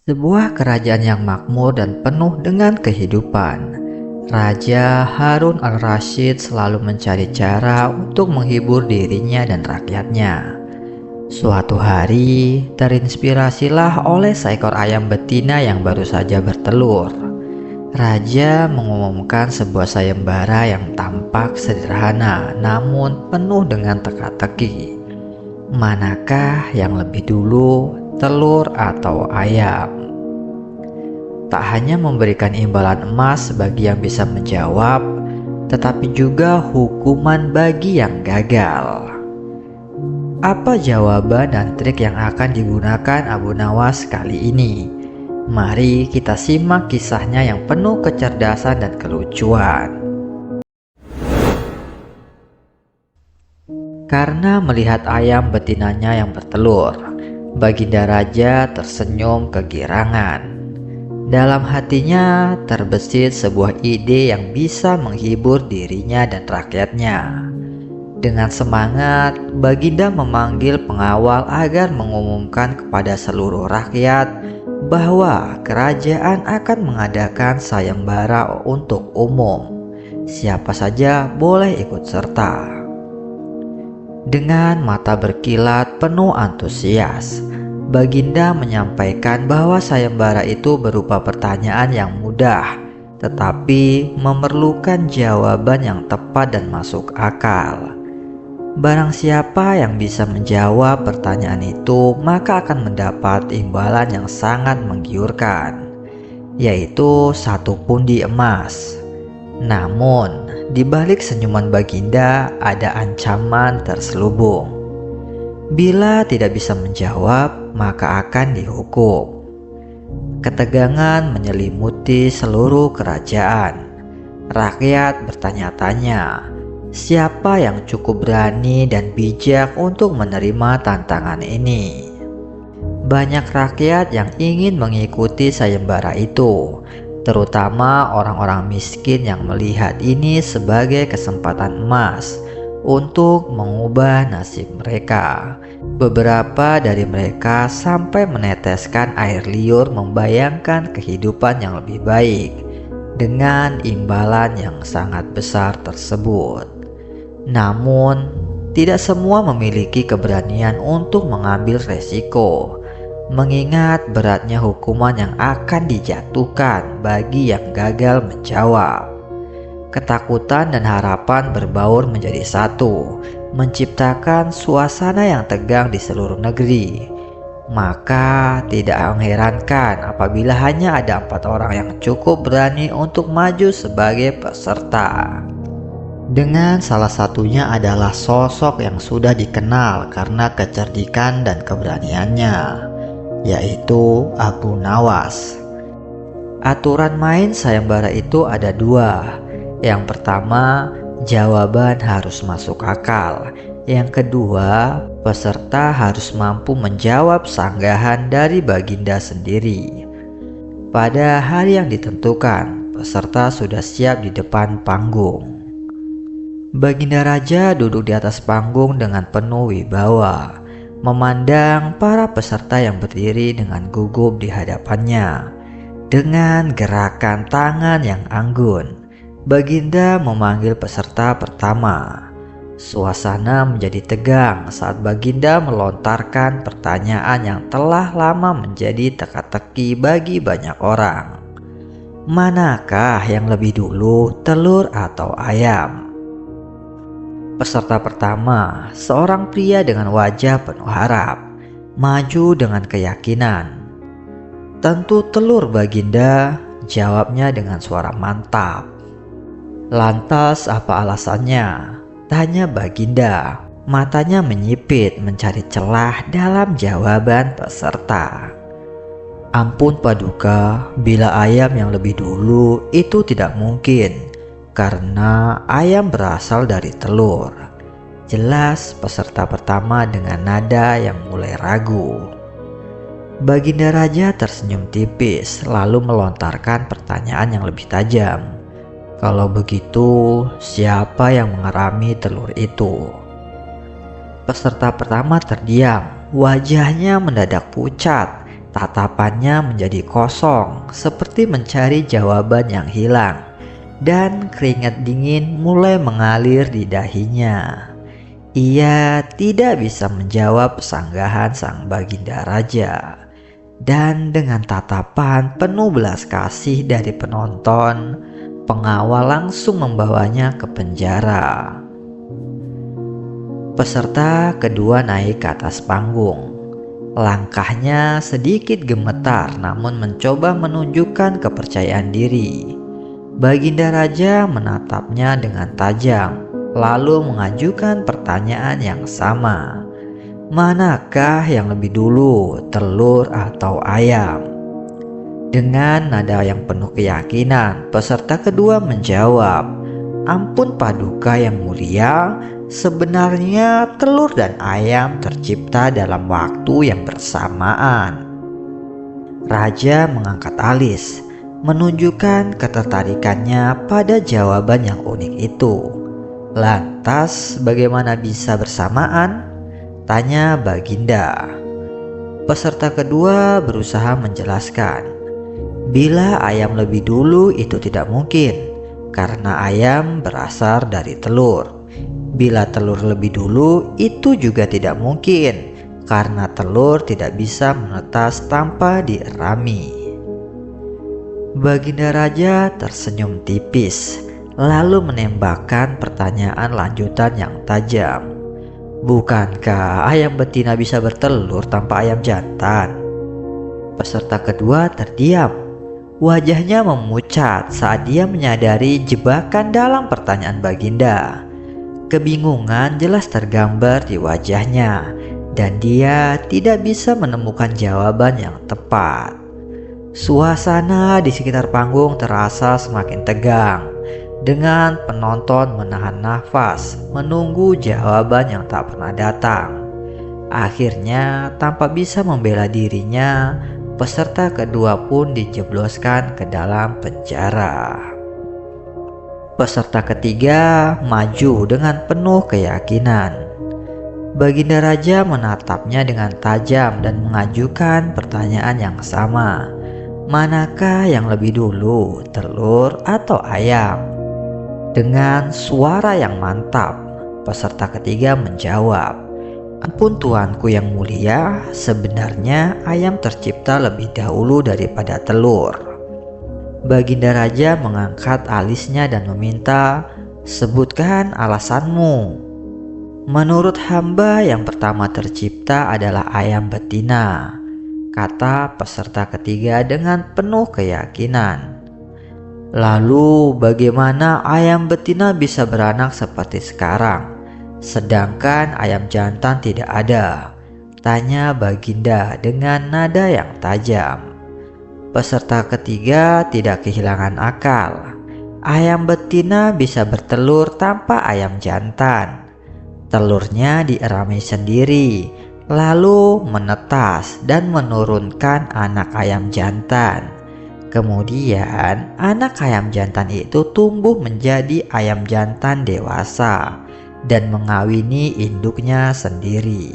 Sebuah kerajaan yang makmur dan penuh dengan kehidupan. Raja Harun al-Rashid selalu mencari cara untuk menghibur dirinya dan rakyatnya. Suatu hari, terinspirasilah oleh seekor ayam betina yang baru saja bertelur. Raja mengumumkan sebuah sayembara yang tampak sederhana namun penuh dengan teka-teki. Manakah yang lebih dulu, telur atau ayam? Tak hanya memberikan imbalan emas bagi yang bisa menjawab, tetapi juga hukuman bagi yang gagal. Apa jawaban dan trik yang akan digunakan Abu Nawas kali ini? Mari kita simak kisahnya yang penuh kecerdasan dan kelucuan. Karena melihat ayam betinanya yang bertelur, Baginda Raja tersenyum kegirangan. Dalam hatinya terbesit sebuah ide yang bisa menghibur dirinya dan rakyatnya. Dengan semangat, Baginda memanggil pengawal agar mengumumkan kepada seluruh rakyat bahwa kerajaan akan mengadakan sayembara untuk umum. Siapa saja boleh ikut serta. Dengan mata berkilat penuh antusias, Baginda menyampaikan bahwa sayembara itu berupa pertanyaan yang mudah, tetapi memerlukan jawaban yang tepat dan masuk akal. Barang siapa yang bisa menjawab pertanyaan itu, maka akan mendapat imbalan yang sangat menggiurkan, yaitu 1 pundi emas. Namun, di balik senyuman Baginda ada ancaman terselubung. Bila tidak bisa menjawab, maka akan dihukum. Ketegangan menyelimuti seluruh kerajaan. Rakyat bertanya-tanya, siapa yang cukup berani dan bijak untuk menerima tantangan ini? Banyak rakyat yang ingin mengikuti sayembara itu, terutama orang-orang miskin yang melihat ini sebagai kesempatan emas untuk mengubah nasib mereka. Beberapa dari mereka sampai meneteskan air liur membayangkan kehidupan yang lebih baik dengan imbalan yang sangat besar tersebut. Namun, tidak semua memiliki keberanian untuk mengambil resiko, mengingat beratnya hukuman yang akan dijatuhkan bagi yang gagal menjawab. Ketakutan dan harapan berbaur menjadi satu, menciptakan suasana yang tegang di seluruh negeri. Maka tidak mengherankan apabila hanya ada 4 orang yang cukup berani untuk maju sebagai peserta. Dengan salah satunya adalah sosok yang sudah dikenal karena kecerdikan dan keberaniannya, yaitu Abu Nawas. Aturan main sayembara itu ada 2. Yang pertama, jawaban harus masuk akal. Yang kedua, peserta harus mampu menjawab sanggahan dari Baginda sendiri. Pada hari yang ditentukan, peserta sudah siap di depan panggung. Baginda Raja duduk di atas panggung dengan penuh wibawa, memandang para peserta yang berdiri dengan gugup di hadapannya. Dengan gerakan tangan yang anggun, Baginda memanggil peserta pertama. Suasana menjadi tegang saat Baginda melontarkan pertanyaan yang telah lama menjadi teka-teki bagi banyak orang. Manakah yang lebih dulu, telur atau ayam? Peserta pertama, seorang pria dengan wajah penuh harap, maju dengan keyakinan. Tentu telur, Baginda, jawabnya dengan suara mantap. Lantas apa alasannya? Tanya Baginda. Matanya menyipit mencari celah dalam jawaban peserta. Ampun Paduka, bila ayam yang lebih dulu itu tidak mungkin, karena ayam berasal dari telur. Jelas peserta pertama dengan nada yang mulai ragu. Baginda Raja tersenyum tipis lalu melontarkan pertanyaan yang lebih tajam. Kalau begitu, siapa yang mengerami telur itu? Peserta pertama terdiam, wajahnya mendadak pucat Tatapannya menjadi kosong, seperti mencari jawaban yang hilang, dan keringat dingin mulai mengalir di dahinya. Ia tidak bisa menjawab sanggahan sang Baginda Raja. Dan dengan tatapan penuh belas kasih dari penonton, pengawal langsung membawanya ke penjara. Peserta kedua naik ke atas panggung. Langkahnya sedikit gemetar namun mencoba menunjukkan kepercayaan diri. Baginda Raja menatapnya dengan tajam, lalu mengajukan pertanyaan yang sama. Manakah yang lebih dulu, telur atau ayam? Dengan nada yang penuh keyakinan, peserta kedua menjawab, "Ampun Paduka yang mulia, sebenarnya telur dan ayam tercipta dalam waktu yang bersamaan." Raja mengangkat alis, menunjukkan ketertarikannya pada jawaban yang unik itu. "Lantas bagaimana bisa bersamaan?" tanya Baginda. Peserta kedua berusaha menjelaskan, "Bila ayam lebih dulu itu tidak mungkin, karena ayam berasal dari telur. Bila telur lebih dulu itu juga tidak mungkin, karena telur tidak bisa menetas tanpa dierami." Baginda Raja tersenyum tipis, lalu menembakkan pertanyaan lanjutan yang tajam. "Bukankah ayam betina bisa bertelur tanpa ayam jantan?" Peserta kedua terdiam. Wajahnya memucat saat dia menyadari jebakan dalam pertanyaan Baginda. Kebingungan jelas tergambar di wajahnya, dan dia tidak bisa menemukan jawaban yang tepat. Suasana di sekitar panggung terasa semakin tegang, dengan penonton menahan nafas menunggu jawaban yang tak pernah datang. Akhirnya, tanpa bisa membela dirinya, peserta kedua pun dijebloskan ke dalam penjara. Peserta ketiga maju dengan penuh keyakinan. Baginda Raja menatapnya dengan tajam dan mengajukan pertanyaan yang sama. Manakah yang lebih dulu, telur atau ayam? Dengan suara yang mantap, peserta ketiga menjawab, "Ampun tuanku yang mulia, sebenarnya ayam tercipta lebih dahulu daripada telur." Baginda Raja mengangkat alisnya dan meminta, "Sebutkan alasanmu." "Menurut hamba yang pertama tercipta adalah ayam betina," kata peserta ketiga dengan penuh keyakinan. "Lalu bagaimana ayam betina bisa beranak seperti sekarang, sedangkan ayam jantan tidak ada?" tanya Baginda dengan nada yang tajam. Peserta ketiga tidak kehilangan akal. Ayam betina bisa bertelur tanpa ayam jantan. Telurnya dierami sendiri, lalu menetas dan menurunkan anak ayam jantan. Kemudian anak ayam jantan itu tumbuh menjadi ayam jantan dewasa dan mengawini induknya sendiri.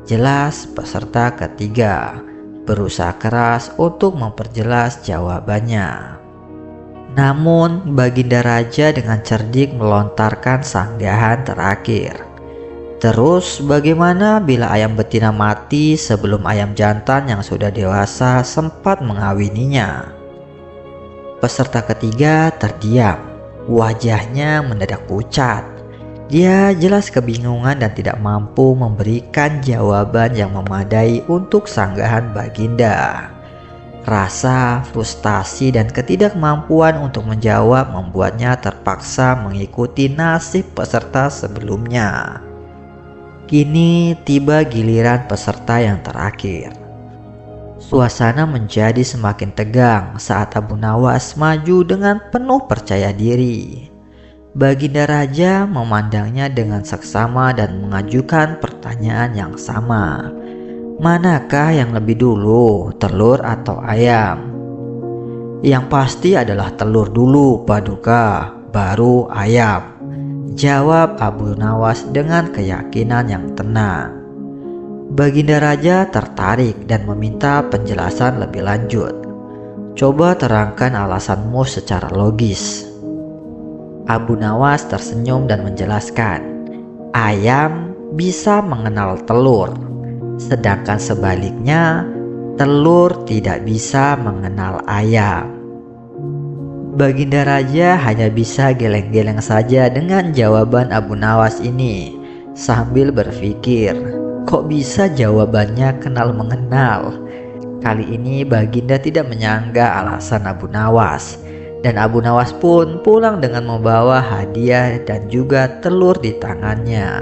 Jelas peserta ketiga berusaha keras untuk memperjelas jawabannya. Namun Baginda Raja dengan cerdik melontarkan sanggahan terakhir. "Terus bagaimana bila ayam betina mati sebelum ayam jantan yang sudah dewasa sempat mengawininya?" Peserta ketiga terdiam. Wajahnya mendadak pucat. Dia jelas kebingungan dan tidak mampu memberikan jawaban yang memadai untuk sanggahan Baginda. Rasa frustasi dan ketidakmampuan untuk menjawab membuatnya terpaksa mengikuti nasib peserta sebelumnya. Kini tiba giliran peserta yang terakhir. Suasana menjadi semakin tegang saat Abu Nawas maju dengan penuh percaya diri. Baginda Raja memandangnya dengan seksama dan mengajukan pertanyaan yang sama. "Manakah yang lebih dulu, telur atau ayam?" "Yang pasti adalah telur dulu, Paduka, baru ayam," jawab Abu Nawas dengan keyakinan yang tenang. Baginda Raja tertarik dan meminta penjelasan lebih lanjut. Coba terangkan alasanmu secara logis. Abu Nawas tersenyum dan menjelaskan, ayam bisa mengenal telur, sedangkan sebaliknya telur tidak bisa mengenal ayam. Baginda Raja hanya bisa geleng-geleng saja dengan jawaban Abu Nawas ini, sambil berpikir, kok bisa jawabannya kenal mengenal? Kali ini Baginda tidak menyangka alasan Abu Nawas, dan Abu Nawas pun pulang dengan membawa hadiah dan juga telur di tangannya.